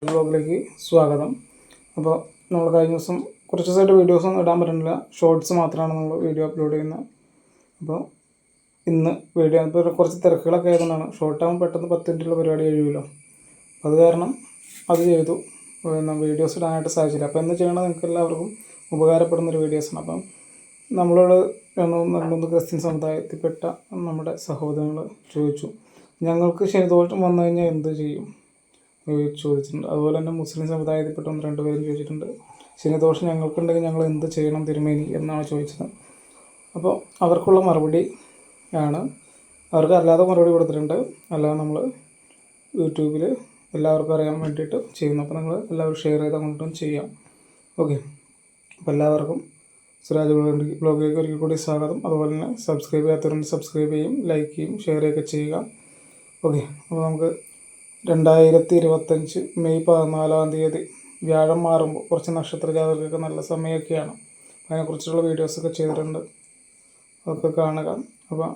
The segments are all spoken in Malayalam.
വ്ലോഗിലേക്ക് സ്വാഗതം. അപ്പോൾ നമ്മൾ കഴിഞ്ഞ ദിവസം കുറച്ച് ദിവസമായിട്ട് വീഡിയോസൊന്നും ഇടാൻ പറ്റുന്നില്ല, ഷോർട്സ് മാത്രമാണ് നമ്മൾ വീഡിയോ അപ്ലോഡ് ചെയ്യുന്നത്. അപ്പോൾ ഇന്ന് വീഡിയോ ഇപ്പോൾ കുറച്ച് തിരക്കുകളൊക്കെ ആയതുകൊണ്ടാണ്. ഷോർട്ട് ആകുമ്പോൾ പെട്ടെന്ന് 10 മിനിറ്റുള്ള പരിപാടി കഴിയുമല്ലോ, അത് കാരണം അത് ചെയ്തു. വീഡിയോസ് ഇടാനായിട്ട് സാധിച്ചില്ല. അപ്പോൾ എന്ന് ചെയ്യണം നിങ്ങൾക്ക് എല്ലാവർക്കും ഉപകാരപ്പെടുന്നൊരു വീഡിയോസാണ്. അപ്പം നമ്മളോട് രണ്ടൊന്ന് ക്രിസ്ത്യൻ സമുദായത്തിൽപ്പെട്ട നമ്മുടെ സഹോദരങ്ങൾ ചോദിച്ചു, ഞങ്ങൾക്ക് ശനിദോഷം വന്നു കഴിഞ്ഞാൽ എന്ത് ചെയ്യും ചോദിച്ചിട്ടുണ്ട്. അതുപോലെ തന്നെ മുസ്ലിം സമുദായത്തിൽപ്പെട്ട 1-2 പേരും ചോദിച്ചിട്ടുണ്ട്, ശനിദോഷം ഞങ്ങൾക്കുണ്ടെങ്കിൽ ഞങ്ങൾ എന്ത് ചെയ്യണം തിരുമേനി എന്നാണ് ചോദിച്ചത്. അപ്പോൾ അവർക്കുള്ള മറുപടി ആണ്, അവർക്ക് അല്ലാതെ മറുപടി കൊടുത്തിട്ടുണ്ട്, അല്ലാതെ നമ്മൾ യൂട്യൂബിൽ എല്ലാവർക്കും അറിയാൻ വേണ്ടിയിട്ട് ചെയ്യുന്നു. അപ്പോൾ നിങ്ങൾ എല്ലാവരും ഷെയർ ചെയ്ത് അങ്ങോട്ടും ചെയ്യാം. ഓക്കെ, അപ്പോൾ എല്ലാവർക്കും സുരാജ് ബ്ലോഗിലേക്ക് ഒരിക്കൽ കൂടി സ്വാഗതം. അതുപോലെ തന്നെ സബ്സ്ക്രൈബ് ചെയ്യാത്തവരുണ്ട് സബ്സ്ക്രൈബ് ചെയ്യും, ലൈക്ക് ചെയ്യും, ഷെയർ ചെയ്യുകയൊക്കെ ചെയ്യുക. ഓക്കെ, അപ്പോൾ നമുക്ക് 2025 മെയ് 14 വ്യാഴം മാറുമ്പോൾ കുറച്ച് നക്ഷത്ര ജാതകർക്ക് നല്ല സമയമൊക്കെയാണ്. അതിനെക്കുറിച്ചുള്ള വീഡിയോസൊക്കെ ചെയ്തിട്ടുണ്ട്, അതൊക്കെ കാണുക. അപ്പോൾ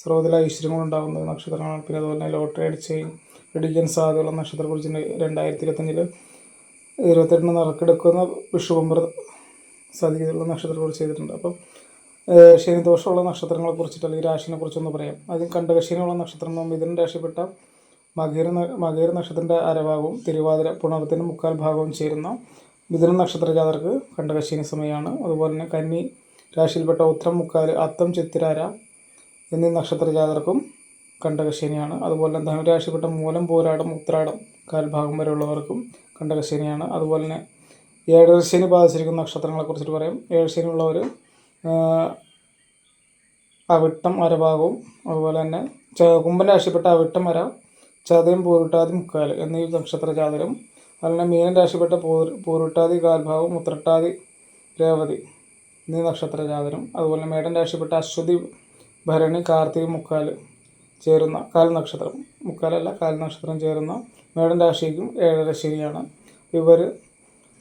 സർവ്വതിൽ ഐശ്വര്യങ്ങളുണ്ടാകുന്ന നക്ഷത്രങ്ങളാണ്. പിന്നെ അതുപോലെ തന്നെ ലോട്ടറി അടിക്കാൻ സാധ്യതയുള്ള നക്ഷത്രത്തെക്കുറിച്ച് 2025 28 നറുക്കെടുക്കുന്ന വിഷുവമ്പർ സാധ്യതയുള്ള നക്ഷത്രത്തെക്കുറിച്ച് ചെയ്തിട്ടുണ്ട്. അപ്പം ശനിദോഷമുള്ള നക്ഷത്രങ്ങളെക്കുറിച്ചിട്ട് അല്ലെങ്കിൽ രാശിനെ കുറിച്ചൊന്ന് പറയാം. ആദ്യം കണ്ടകശനിയുള്ള നക്ഷത്രം മിഥുന രാശിപ്പെട്ട മകേര നക്ഷത്രത്തിൻ്റെ അരഭാഗവും തിരുവാതിര പുണർത്തിൻ്റെ 1/4 ഭാഗവും ചേരുന്ന മിഥുന നക്ഷത്ര ജാതർക്ക് കണ്ടകശനി സമയമാണ്. അതുപോലെ തന്നെ കന്നി രാശിയിൽപ്പെട്ട ഉത്തരം 1/4 അത്തം ചിത്തിരാര എന്നീ നക്ഷത്ര ജാതർക്കും കണ്ടകശനിയാണ്. അതുപോലെ ധനുരാശിപ്പെട്ട മൂലം പോരാടം ഉത്രാടം 1/4 ഭാഗം വരെയുള്ളവർക്കും കണ്ടകശനിയാണ്. അതുപോലെ തന്നെ ഏഴരശനി ബാധിച്ചിരിക്കുന്ന നക്ഷത്രങ്ങളെക്കുറിച്ചിട്ട് പറയാം. ഏഴരശനി ഉള്ളവർ അവിട്ടം അരഭാഗവും, അതുപോലെ തന്നെ കുംഭൻ രാശിപ്പെട്ട അവിട്ടം അര, ചതയം പൂരുട്ടാതി 1/4 എന്നീ നക്ഷത്ര ജാതകം. അതുപോലെ മീനൻ രാശിപ്പെട്ട പൂരുട്ടാതി 1/4 ഭാഗവും ഉത്രട്ടാതി രേവതി എന്നീ നക്ഷത്ര ജാതകം. അതുപോലെ മേടൻ രാശിപ്പെട്ട അശ്വതി ഭരണി കാർത്തിക 1/4 ചേരുന്ന കാൽ നക്ഷത്രം, 1/4 നക്ഷത്രം ചേരുന്ന മേടൻ രാശിക്കും ഏഴരശനിയാണ്. ഇവർ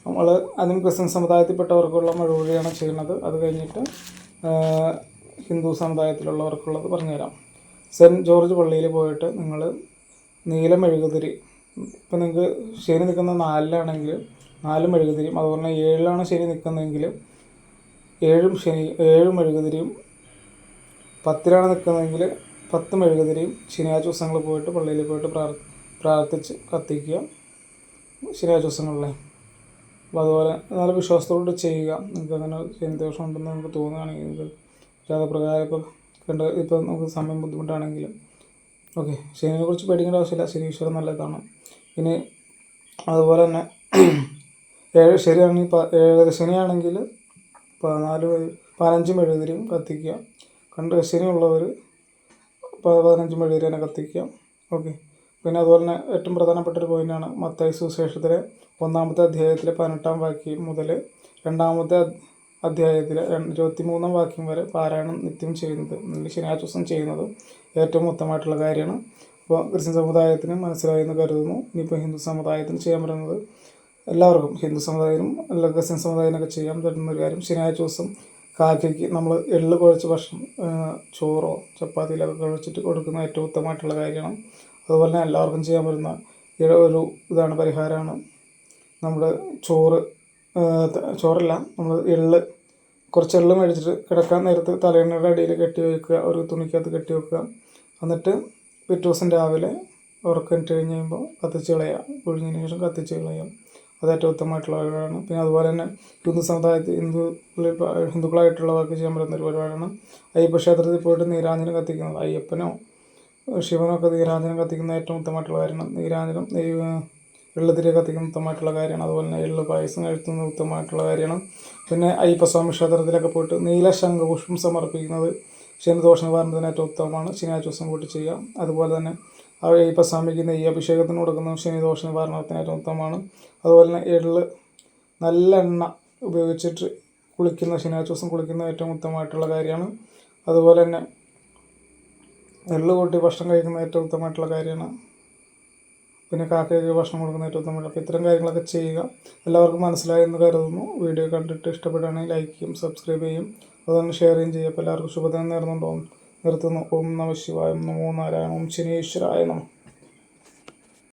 നമ്മൾ അതിന് ക്രിസ്ത്യൻ സമുദായത്തിൽപ്പെട്ടവർക്കുള്ള മറുപടിയാണ് ചെയ്യുന്നത്. അത് കഴിഞ്ഞിട്ട് ഹിന്ദു സമുദായത്തിലുള്ളവർക്കുള്ളത് പറഞ്ഞുതരാം. സെൻറ്റ് ജോർജ് പള്ളിയിൽ പോയിട്ട് നിങ്ങൾ നീല മെഴുകുതിരി, ഇപ്പം നിങ്ങൾക്ക് ശനി നിൽക്കുന്ന 4-ലാണെങ്കിൽ 4 മെഴുകുതിരിയും, അതുപോലെ തന്നെ 7-ലാണ് ശനി നിൽക്കുന്നതെങ്കിൽ 7 മെഴുകുതിരിയും, 10-ലാണ് നിൽക്കുന്നതെങ്കിൽ 10 മെഴുകുതിരിയും ശനിയാഴ്ച ദിവസങ്ങളിൽ പോയിട്ട് പള്ളിയിൽ പോയിട്ട് പ്രാർത്ഥിച്ച് കത്തിക്കുക ശനിയാഴ്ച ദിവസങ്ങളിലെ. അപ്പോൾ അതുപോലെ നല്ല വിശ്വാസത്തോട് ചെയ്യുക. നിങ്ങൾക്ക് അങ്ങനെ ശനിദോഷം ഉണ്ടെന്ന് നമുക്ക് തോന്നുകയാണെങ്കിൽ, നിങ്ങൾക്ക് ജാതകപ്രകാരം ഇപ്പോൾ നമുക്ക് സമയം ബുദ്ധിമുട്ടാണെങ്കിലും ഓക്കെ, ശനിയെക്കുറിച്ച് പേടിക്കേണ്ട ആവശ്യമില്ല, ശനീശ്വരൻ നല്ലതാണ്. പിന്നെ അതുപോലെ തന്നെ ശനിയാണെങ്കിൽ 15 മെഴുകുതിരിയും കത്തിക്കുക. കണ്ടകശനിയുള്ളവർ 15 മെഴുകുതിരി തന്നെ കത്തിക്കുക. ഓക്കെ, പിന്നെ അതുപോലെ തന്നെ ഏറ്റവും പ്രധാനപ്പെട്ടൊരു പോയിൻ്റാണ് മത്തായി സുവിശേഷത്തിലെ 1-ാമത്തെ അധ്യായത്തിലെ 18-ാം വാക്യം മുതൽ 2-ാമത്തെ അധ്യായത്തിലെ 23-ാം വാക്യം വരെ പാരായണം നിത്യം ചെയ്യുന്നത്, ശനിയാഴ്ച ദിവസം ചെയ്യുന്നത് ഏറ്റവും ഉത്തമമായിട്ടുള്ള കാര്യമാണ്. അപ്പോൾ ക്രിസ്ത്യൻ സമുദായത്തിന് മനസ്സിലായെന്ന് കരുതുന്നു. ഇനിയിപ്പോൾ ഹിന്ദു സമുദായത്തിന് ചെയ്യാൻ പറ്റുന്നത് എല്ലാവർക്കും, ഹിന്ദു സമുദായത്തിനും എല്ലാ ക്രിസ്ത്യൻ സമുദായത്തിനൊക്കെ ചെയ്യാൻ പറ്റുന്നൊരു കാര്യം, ശനിയാഴ്ച ദിവസം കാക്കയ്ക്ക് നമ്മൾ എള്ള് കുഴച്ച് ഭക്ഷണം ചോറോ ചപ്പാത്തിയിലൊക്കെ കുഴച്ചിട്ട് കൊടുക്കുന്ന ഏറ്റവും ഉത്തമമായിട്ടുള്ള കാര്യമാണ്. അതുപോലെ തന്നെ എല്ലാവർക്കും ചെയ്യാൻ പറ്റുന്ന ഒരു ഇതാണ്, പരിഹാരമാണ്. നമ്മുടെ ചോറല്ല, നമ്മൾ കുറച്ച് എള്ള് മേടിച്ചിട്ട് കിടക്കാൻ നേരത്ത് തലയണയുടെ അടിയിൽ കെട്ടി വയ്ക്കുക, ഒരു തുണിക്കകത്ത് കെട്ടി വെക്കുക. എന്നിട്ട് പിറ്റേ ദിവസം രാവിലെ ഉറക്കമിട്ട് കഴിഞ്ഞ് കഴിയുമ്പോൾ കത്തിച്ച് കളയുക, ഒഴിഞ്ഞതിന് ശേഷം കത്തിച്ച് കളയുക. അത് ഏറ്റവും ഉത്തമമായിട്ടുള്ള പരിപാടിയാണ്. പിന്നെ അതുപോലെ തന്നെ ഹിന്ദു സമുദായത്തിൽ ഹിന്ദുക്കളായിട്ടുള്ളവർക്ക് ചെയ്യാൻ പറ്റുന്ന ഒരു പരിപാടിയാണ് അയ്യപ്പ ക്ഷേത്രത്തിൽ പോയിട്ട് നീരാഞ്ജനം കത്തിക്കുന്നത്. അയ്യപ്പനോ ശിവനൊക്കെ നീരാഞ്ജനം കത്തിക്കുന്ന ഏറ്റവും ഉത്തമമായിട്ടുള്ള കാര്യമാണ്. നീരാഞ്ജനം എള്ളുതിരി കത്തിക്കുന്ന ഉത്തമമായിട്ടുള്ള കാര്യമാണ്. അതുപോലെ തന്നെ എള്ള് പായസം കഴിക്കുന്നത് ഉത്തമമായിട്ടുള്ള കാര്യമാണ്. പിന്നെ അയ്യപ്പസ്വാമി ക്ഷേത്രത്തിലൊക്കെ പോയിട്ട് നീല ശംഖുപുഷ്പം സമർപ്പിക്കുന്നത് ശനിദോഷ നിവാരണത്തിന് ഏറ്റവും ഉത്തമമാണ്. ശനിയാഴ്ച ദിവസം പോയിട്ട് ചെയ്യാം. അതുപോലെ തന്നെ അയ്യപ്പസ്വാമിക്ക് നെയ്യ് അഭിഷേകത്തിന് കൊടുക്കുന്നത് ശനിദോഷ നിവാരണത്തിന് ഏറ്റവും ഉത്തമമാണ്. അതുപോലെ തന്നെ നല്ല എണ്ണ ഉപയോഗിച്ചിട്ട് ശനിയാഴ്ച ദിവസം കുളിക്കുന്ന ഏറ്റവും ഉത്തമമായിട്ടുള്ള കാര്യമാണ്. അതുപോലെ തന്നെ എള്ള് കൂട്ടി ഭക്ഷണം കഴിക്കുന്ന ഏറ്റവും ഉത്തമമായിട്ടുള്ള കാര്യമാണ്. പിന്നെ കാക്കയ്ക്ക് ഭക്ഷണം കൊടുക്കുന്ന ഏറ്റവും ഉത്തമമായിട്ട്. അപ്പോൾ ഇത്തരം കാര്യങ്ങളൊക്കെ ചെയ്യുക. എല്ലാവർക്കും മനസ്സിലായെന്ന് കരുതുന്നു. വീഡിയോ കണ്ടിട്ട് ഇഷ്ടപ്പെടുകയാണെങ്കിൽ ലൈക്ക് ചെയ്യും, സബ്സ്ക്രൈബ് ചെയ്യും, അതുപോലെ ഷെയർ ചെയ്യും. അപ്പോൾ എല്ലാവർക്കും ശുഭദിനം നിർത്തുന്നു. ഓം നമഃ ശിവായ, നമോ നാരായണ, ഓം ശനീശ്വരായ നമഃ.